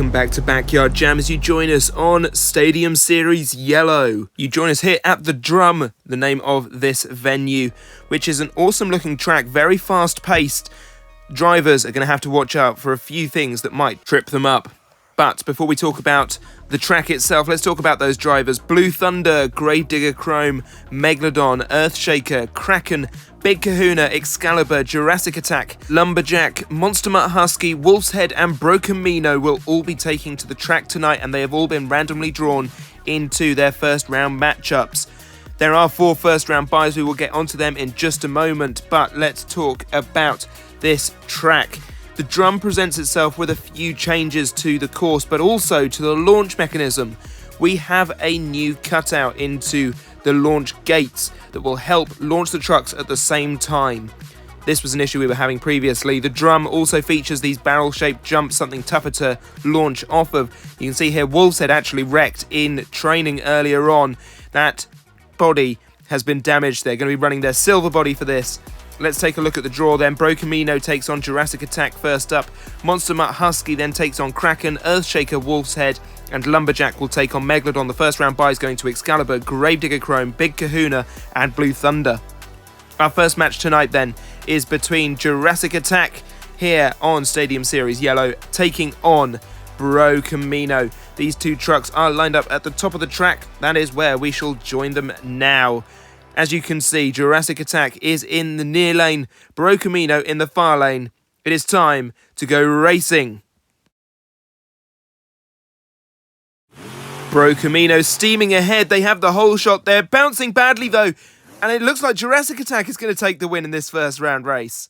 Welcome back to Backyard Jam as you join us on Stadium Series Yellow. You join us here at The Drum, the name of this venue, which is an awesome looking track, very fast paced. Drivers are going to have to watch out for a few things that might trip them up. But before we talk about the track itself, let's talk about those drivers. Blue Thunder, Gravedigger Chrome, Megalodon, Earthshaker, Kraken, Big Kahuna, Excalibur, Jurassic Attack, Lumberjack, Monster Mutt Husky, Wolf's Head and Brocamino will all be taking to the track tonight, and they have all been randomly drawn into their first round matchups. There are 4 first round byes, we will get onto them in just a moment, but let's talk about this track. The Drum presents itself with a few changes to the course, but also to the launch mechanism. We have a new cutout into the launch gates that will help launch the trucks at the same time. This was an issue we were having previously. The Drum also features these barrel-shaped jumps, something tougher to launch off of. You can see here Wolf's Head actually wrecked in training earlier on. That body has been damaged. They're going to be running their silver body for this. Let's take a look at the draw then. Brocamino takes on Jurassic Attack first up. Monster Mutt Husky then takes on Kraken, Earthshaker, Wolf's Head, and Lumberjack will take on Megalodon. The first round bye is going to Excalibur, Gravedigger Chrome, Big Kahuna, and Blue Thunder. Our first match tonight then is between Jurassic Attack here on Stadium Series Yellow taking on Brocamino. These two trucks are lined up at the top of the track. That is where we shall join them now. As you can see, Jurassic Attack is in the near lane, Brocamino in the far lane. It is time to go racing. Brocamino steaming ahead. They have the whole shot there, bouncing badly though, and it looks like Jurassic Attack is going to take the win in this first round race.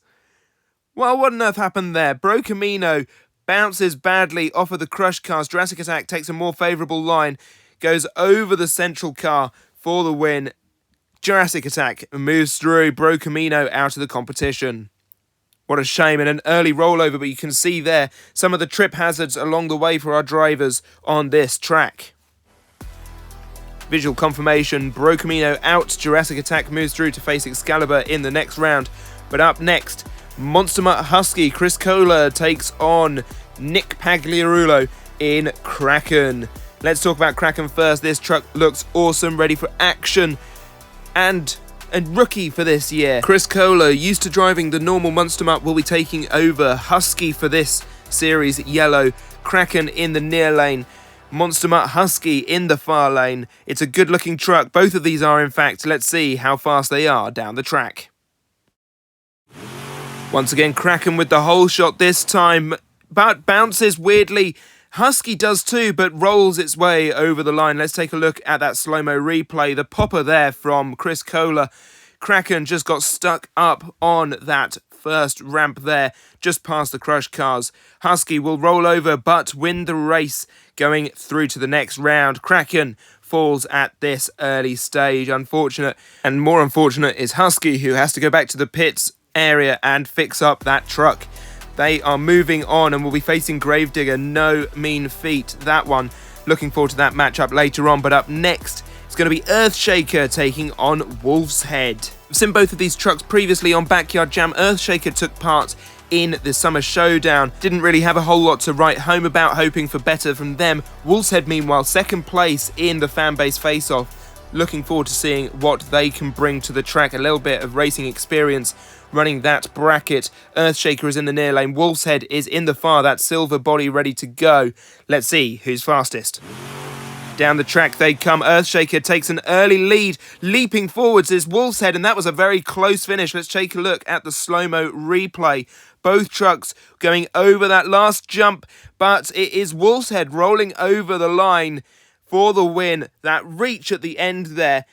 Well, what on earth happened there? Brocamino bounces badly off of the crush cars. Jurassic Attack takes a more favourable line, goes over the central car for the win. Jurassic Attack moves through, Brocamino out of the competition. What a shame, and an early rollover, but you can see there some of the trip hazards along the way for our drivers on this track. Visual confirmation, Brocamino out, Jurassic Attack moves through to face Excalibur in the next round. But up next, Monster Mutt Husky, Chris Kohler takes on Nick Pagliarulo in Kraken. Let's talk about Kraken first. This truck looks awesome, ready for action. And a rookie for this year, Chris Kohler, used to driving the normal Monster Mutt, will be taking over Husky for this series Yellow. Kraken in the near lane, Monster Mutt Husky in the far lane. It's a good looking truck, both of these are in fact. Let's see how fast they are down the track. Once again Kraken with the whole shot this time, but bounces weirdly. Husky does too, but rolls its way over the line. Let's take a look at that slow-mo replay. The popper there from Chris Kohler. Kraken just got stuck up on that first ramp there, just past the crush cars. Husky will roll over, but win the race going through to the next round. Kraken falls at this early stage. Unfortunate, and more unfortunate is Husky, who has to go back to the pits area and fix up that truck. They are moving on and will be facing Gravedigger. No mean feat, that one. Looking forward to that matchup later on. But up next, it's going to be Earthshaker taking on Wolf's Head. We've seen both of these trucks previously on Backyard Jam. Earthshaker took part in the Summer Showdown. Didn't really have a whole lot to write home about, hoping for better from them. Wolf's Head, meanwhile, second place in the Fanbase Face-Off. Looking forward to seeing what they can bring to the track. A little bit of racing experience running that bracket. Earthshaker is in the near lane. Wolf's Head is in the far. That silver body ready to go. Let's see who's fastest. Down the track they come. Earthshaker takes an early lead. Leaping forwards is Wolf's Head, and that was a very close finish. Let's take a look at the slow-mo replay. Both trucks going over that last jump, but it is Wolf's Head rolling over the line for the win. That reach at the end there.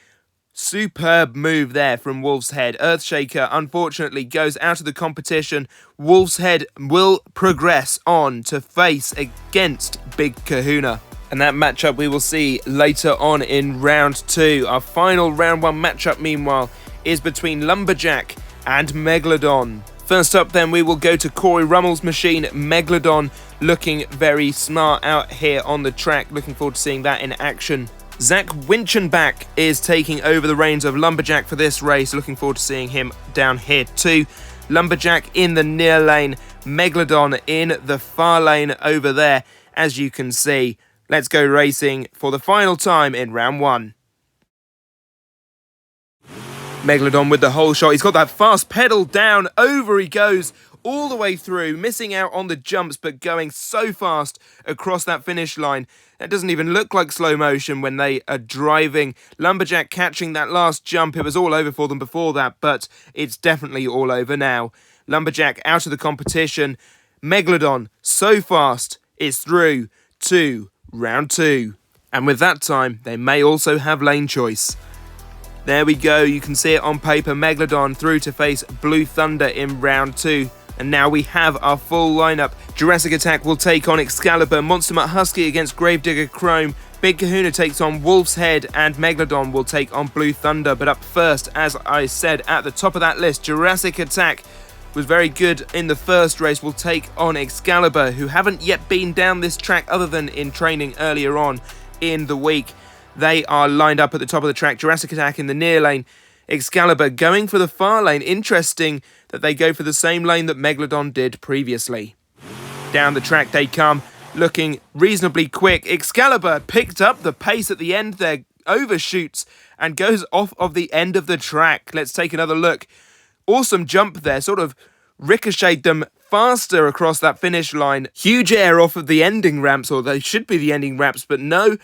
Superb move there from Wolf's Head. Earthshaker, unfortunately, goes out of the competition. Wolf's Head will progress on to face against Big Kahuna. And that matchup we will see later on in round 2. Our final round 1 matchup, meanwhile, is between Lumberjack and Megalodon. First up then, we will go to Corey Rummel's machine. Megalodon looking very smart out here on the track. Looking forward to seeing that in action. Zach Winchenbach is taking over the reins of Lumberjack for this race. Looking forward to seeing him down here too. Lumberjack in the near lane, Megalodon in the far lane over there. as you can see. Let's go racing for the final time in round 1. Megalodon with the whole shot. He's got that fast pedal down. Over he goes all the way through, missing out on the jumps, but going so fast across that finish line. That doesn't even look like slow motion when they are driving. Lumberjack catching that last jump. It was all over for them before that, but it's definitely all over now. Lumberjack out of the competition. Megalodon, so fast, is through to round 2. And with that time, they may also have lane choice. There we go, you can see it on paper. Megalodon through to face Blue Thunder in round 2. And now we have our full lineup. Jurassic Attack will take on Excalibur, Monster Mutt Husky against Gravedigger Chrome, Big Kahuna takes on Wolf's Head, and Megalodon will take on Blue Thunder. But up first, as I said at the top of that list, Jurassic Attack was very good in the first race, will take on Excalibur, who haven't yet been down this track other than in training earlier on in the week. They are lined up at the top of the track. Jurassic Attack in the near lane. Excalibur going for the far lane. Interesting that they go for the same lane that Megalodon did previously. Down the track they come, looking reasonably quick. Excalibur picked up the pace at the end there, overshoots and goes off of the end of the track. Let's take another look. Awesome jump there, sort of ricocheted them faster across that finish line. Huge air off of the ending ramps, or they should be the ending ramps, but no.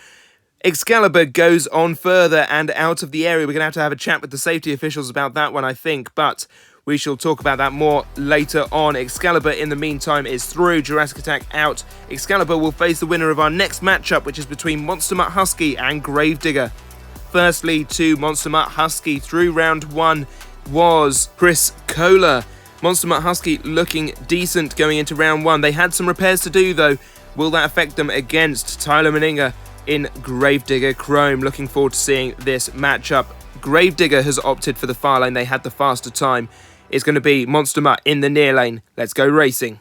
Excalibur goes on further and out of the area. We're going to have a chat with the safety officials about that one, I think, but we shall talk about that more later on. Excalibur, in the meantime, is through. Jurassic Attack out. Excalibur will face the winner of our next matchup, which is between Monster Mutt Husky and Gravedigger. Firstly, to Monster Mutt Husky through round 1 was Chris Kohler. Monster Mutt Husky looking decent going into round 1. They had some repairs to do, though. Will that affect them against Tyler Meninga in Gravedigger Chrome? Looking forward to seeing this matchup. Gravedigger has opted for the far lane. They had the faster time. It's going to be Monster Mutt in the near lane. Let's go racing.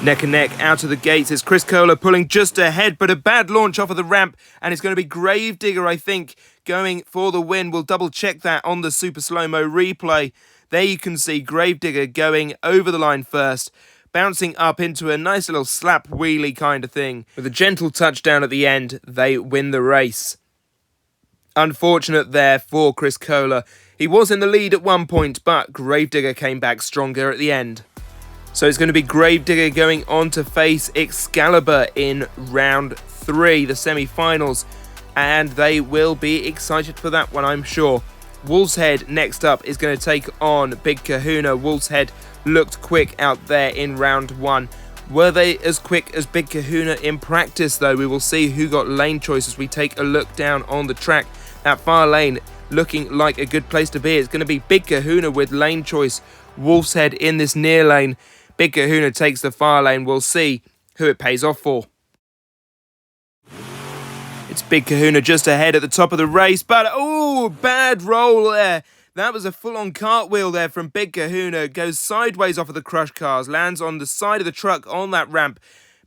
Neck and neck out of the gates is Chris Kohler pulling just ahead, but a bad launch off of the ramp, and it's going to be Gravedigger, I think, going for the win. We'll double check that on the super slow-mo replay. There you can see Gravedigger going over the line first, bouncing up into a nice little slap wheelie kind of thing. With a gentle touchdown at the end, they win the race. Unfortunate there for Chris Kohler. He was in the lead at one point, but Gravedigger came back stronger at the end. So it's going to be Gravedigger going on to face Excalibur in round 3, the semi-finals. And they will be excited for that one, I'm sure. Wolf's Head next up is going to take on Big Kahuna. Wolf's Head looked quick out there in round 1. Were they as quick as Big Kahuna in practice, though? We will see who got lane choice as we take a look down on the track. That far lane looking like a good place to be. It's going to be Big Kahuna with lane choice. Wolf's Head in this near lane. Big Kahuna takes the far lane. We'll see who it pays off for. It's Big Kahuna just ahead at the top of the race, but oh, bad roll there. That was a full-on cartwheel there from Big Kahuna. Goes sideways off of the crush cars, lands on the side of the truck on that ramp.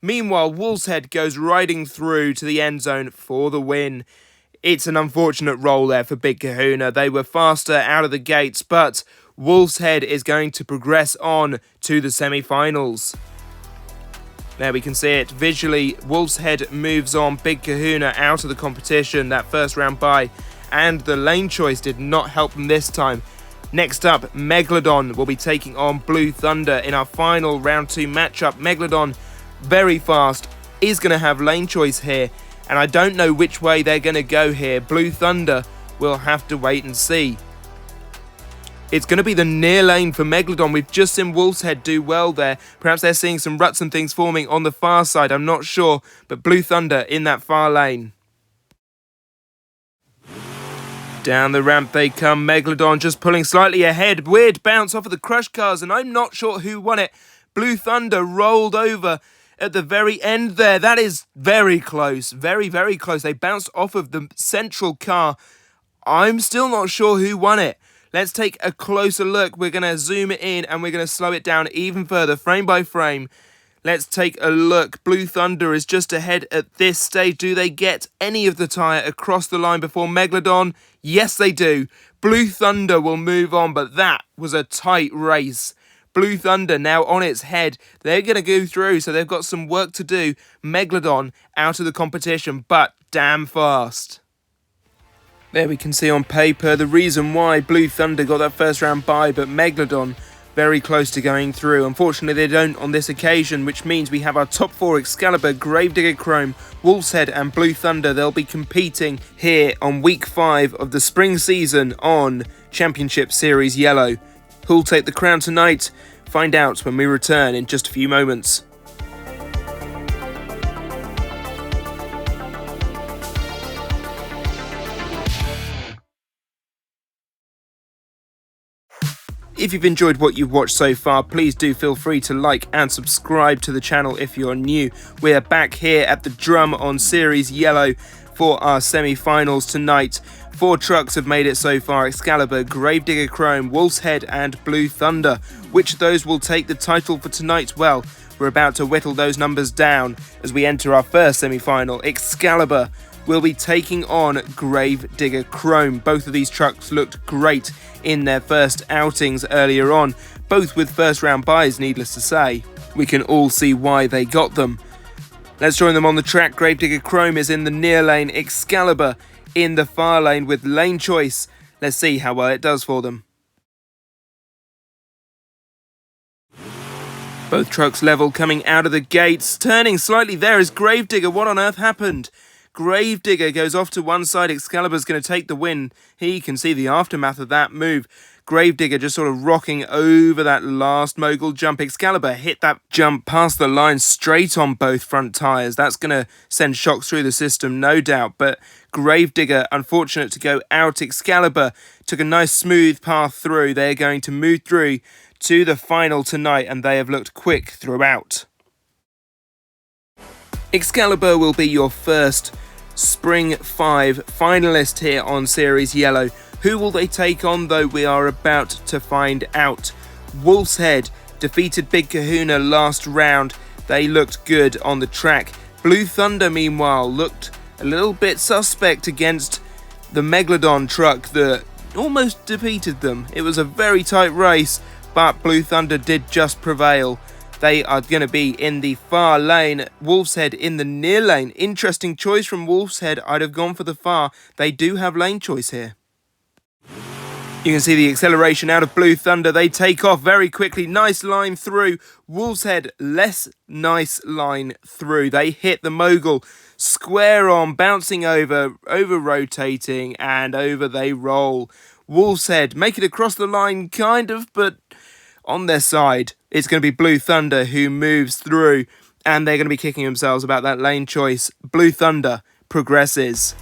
Meanwhile, Wolf's Head goes riding through to the end zone for the win. It's an unfortunate roll there for Big Kahuna. They were faster out of the gates, but Wolf's Head is going to progress on to the semi-finals. There we can see it visually. Wolf's Head moves on. Big Kahuna out of the competition, that first round bye, and the lane choice did not help them this time. Next up, Megalodon will be taking on Blue Thunder in our final round 2 matchup. Megalodon, very fast, is going to have lane choice here, and I don't know which way they're going to go here. Blue Thunder will have to wait and see. It's going to be the near lane for Megalodon. We've just seen Wolf's Head do well there. Perhaps they're seeing some ruts and things forming on the far side. I'm not sure. But Blue Thunder in that far lane. Down the ramp they come. Megalodon just pulling slightly ahead. Weird bounce off of the crush cars, and I'm not sure who won it. Blue Thunder rolled over at the very end there. That is very close. Very, very close. They bounced off of the central car. I'm still not sure who won it. Let's take a closer look. We're going to zoom it in and we're going to slow it down even further, frame by frame. Let's take a look. Blue Thunder is just ahead at this stage. Do they get any of the tyre across the line before Megalodon? Yes, they do. Blue Thunder will move on, but that was a tight race. Blue Thunder now on its head. They're going to go through, so they've got some work to do. Megalodon out of the competition, but damn fast. There we can see on paper the reason why Blue Thunder got that first round bye, but Megalodon very close to going through. Unfortunately, they don't on this occasion, which means we have our top 4 Excalibur, Gravedigger Chrome, Wolf's Head and Blue Thunder. They'll be competing here on week 5 of the spring season on Championship Series Yellow. Who'll take the crown tonight? Find out when we return in just a few moments. If you've enjoyed what you've watched so far, please do feel free to like and subscribe to the channel if you're new. We're back here at the Drum on Series Yellow for our semi-finals tonight. 4 trucks have made it so far: Excalibur, Gravedigger Chrome, Wolf's Head and Blue Thunder. Which of those will take the title for tonight? Well, we're about to whittle those numbers down as we enter our first semi-final. Excalibur will be taking on Gravedigger Chrome. Both of these trucks looked great in their first outings earlier on, both with first round byes, needless to say. We can all see why they got them. Let's join them on the track. Gravedigger Chrome is in the near lane, Excalibur in the far lane with lane choice. Let's see how well it does for them. Both trucks level coming out of the gates. Turning slightly there is Gravedigger. What on earth happened? Gravedigger goes off to one side. Excalibur's going to take the win. He can see the aftermath of that move. Gravedigger just sort of rocking over that last mogul jump. Excalibur hit that jump past the line straight on both front tyres. That's going to send shocks through the system, no doubt. But Gravedigger, unfortunate to go out. Excalibur took a nice smooth path through. They're going to move through to the final tonight, and they have looked quick throughout. Excalibur will be your first Spring 5 finalist here on Series Yellow. Who will they take on, though? We are about to find out. Wolf's Head defeated Big Kahuna last round. They looked good on the track. Blue Thunder, meanwhile, looked a little bit suspect against the Megalodon truck that almost defeated them. It was a very tight race, but Blue Thunder did just prevail. They are going to be in the far lane. Wolf's Head in the near lane. Interesting choice from Wolf's Head. I'd have gone for the far. They do have lane choice here. You can see the acceleration out of Blue Thunder. They take off very quickly. Nice line through. Wolf's Head, less nice line through. They hit the mogul square on, bouncing over rotating, and over they roll. Wolf's Head make it across the line, kind of, but on their side. It's going to be Blue Thunder who moves through, and they're going to be kicking themselves about that lane choice. Blue Thunder progresses.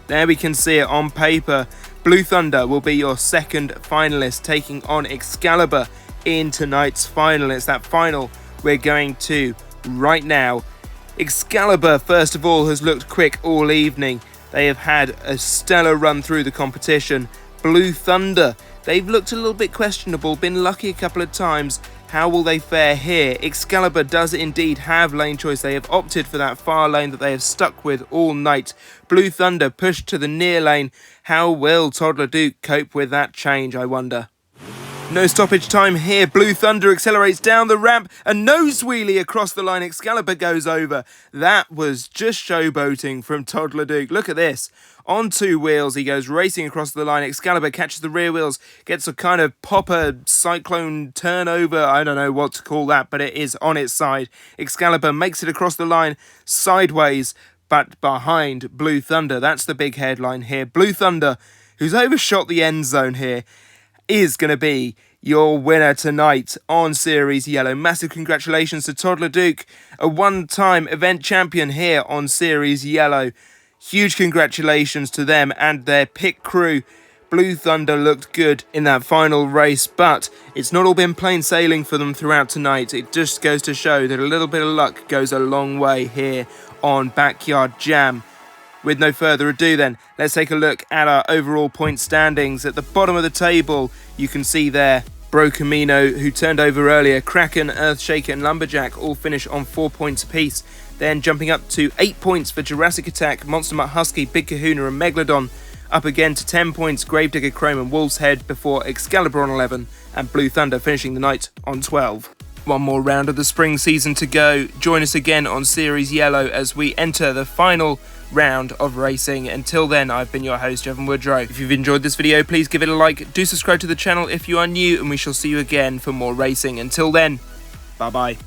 There we can see it on paper. Blue Thunder will be your second finalist, taking on Excalibur in tonight's final. It's that final we're going to right now. Excalibur, first of all, has looked quick all evening. They have had a stellar run through the competition. Blue Thunder, they've looked a little bit questionable, been lucky a couple of times. How will they fare here? Excalibur does indeed have lane choice. They have opted for that far lane that they have stuck with all night. Blue Thunder pushed to the near lane. How will Toddler Duke cope with that change, I wonder? No stoppage time here. Blue Thunder accelerates down the ramp. A nose wheelie across the line. Excalibur goes over. That was just showboating from Toddler Duke. Look at this. On 2 wheels, he goes racing across the line. Excalibur catches the rear wheels, gets a kind of popper cyclone turnover. I don't know what to call that, but it is on its side. Excalibur makes it across the line sideways, but behind Blue Thunder. That's the big headline here. Blue Thunder, who's overshot the end zone here, is going to be your winner tonight on Series Yellow. Massive congratulations to Toddler Duke, a one-time event champion here on Series Yellow. Huge congratulations to them and their pit crew. Blue Thunder looked good in that final race, but it's not all been plain sailing for them throughout tonight. It just goes to show that a little bit of luck goes a long way here on Backyard Jam. With no further ado then, let's take a look at our overall point standings. At the bottom of the table, you can see there Bro Camino, who turned over earlier, Kraken, Earthshaker and Lumberjack all finish on 4 points apiece. Then jumping up to 8 points for Jurassic Attack, Monster Mutt Husky, Big Kahuna and Megalodon Up again to 10 points, Gravedigger, Chrome and Wolf's Head, before Excalibur on 11 and Blue Thunder finishing the night on 12. One more round of the spring season to go. Join us again on Series Yellow as we enter the final round of racing. Until then, I've been your host, Evan Woodrow. If you've enjoyed this video, please give it a like. Do subscribe to the channel if you are new, and we shall see you again for more racing. Until then, bye-bye.